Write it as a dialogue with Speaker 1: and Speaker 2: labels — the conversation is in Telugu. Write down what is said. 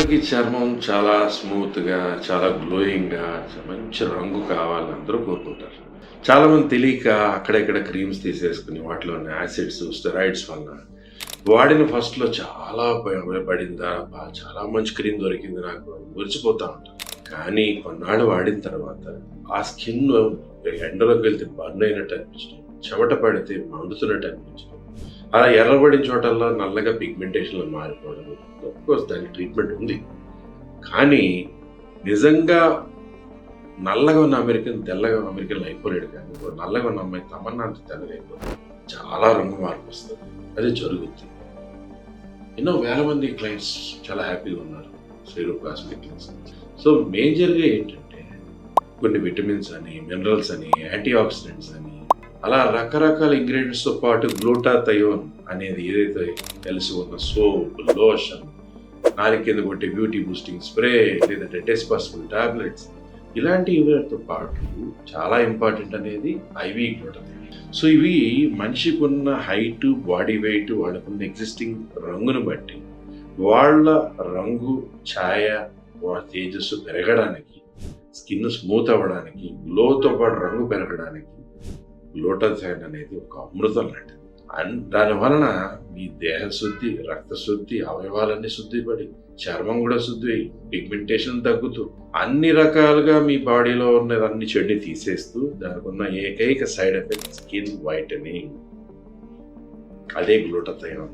Speaker 1: అందరికీ చర్మం చాలా స్మూత్‌గా, చాలా గ్లోయింగ్‌గా, మంచి రంగు కావాలని అందరూ కోరుకుంటారు. చాలామంది తెలియక అక్కడ ఇక్కడ క్రీమ్స్ తీసేసుకొని వాటిలో ఉన్న యాసిడ్స్, స్టెరాయిడ్స్ వలన వాడిన ఫస్ట్‌లో చాలా పడిందా, చాలా మంచి క్రీమ్ దొరికింది నాకు అని మురిసిపోతా ఉంటారు. కానీ కొన్నాళ్ళు వాడిన తర్వాత ఆ స్కిన్ ఎండలోకి వెళ్తే బర్న్ అయినట్టు అనిపించడం, చెమట పడితే మండుతున్నట్టు అనిపించడం, అలా ఎర్రబడిన చోటల్లో నల్లగా పిగ్మెంటేషన్‌లో మారిపోవడం. ఆఫ్‌కోర్స్ దానికి ట్రీట్మెంట్ ఉంది. కానీ నిజంగా నల్లగా ఉన్న అమెరికన్ తెల్లగా అమెరికన్‌లో అయిపోలేడు కానీ, నల్లగా ఉన్న అమ్మాయి తమన్నా అంత తెల్లగా అయిపోతుంది. చాలా రంగు మార్పు వస్తది. అది జరుగుద్ది. ఎన్నో వేల మంది క్లయింట్స్ చాలా హ్యాపీగా ఉన్నారు శ్రీరూ కాస్మెటిక్స్. సో మేజర్‌గా ఏంటంటే కొన్ని విటమిన్స్ అని, మినరల్స్ అని, యాంటీ ఆక్సిడెంట్స్ అని అలా రకరకాల ఇంగ్రీడియంట్స్‌తో పాటు గ్లూటాథయోన్ అనేది ఏదైతే కలిసి ఉన్న సోప్, లోషన్, నాలుక కింద కొట్టే బ్యూటీ బూస్టింగ్ స్ప్రే లేదంటే డెస్పర్సిబుల్ టాబ్లెట్స్ ఇలాంటివితో పాటు చాలా ఇంపార్టెంట్ అనేది ఐవీ గ్లూటాథయోన్. సో ఇవి మనిషికి ఉన్న హైట్, బాడీ వెయిట్, వాళ్ళకున్న ఎగ్జిస్టింగ్ రంగును బట్టి వాళ్ళ రంగు, ఛాయ, వాళ్ళ తేజస్సు పెరగడానికి, స్కిన్ స్మూత్ అవ్వడానికి, గ్లోతో పాటు రంగు పెరగడానికి గ్లూటాథయోన్ అనేది ఒక అమృతం లాంటిది. అండ్ దాని వలన మీ దేహ శుద్ధి, రక్త శుద్ధి, అవయవాలన్నీ శుద్ధిపడి చర్మం కూడా శుద్ధి అయ్యి పిగ్మెంటేషన్ తగ్గుతూ అన్ని రకాలుగా మీ బాడీలో ఉన్నదన్ని చెడుని తీసేస్తూ దానికి ఉన్న ఏకైక సైడ్ ఎఫెక్ట్ స్కిన్ వైటనింగ్. అదే గ్లూటాథయోన్.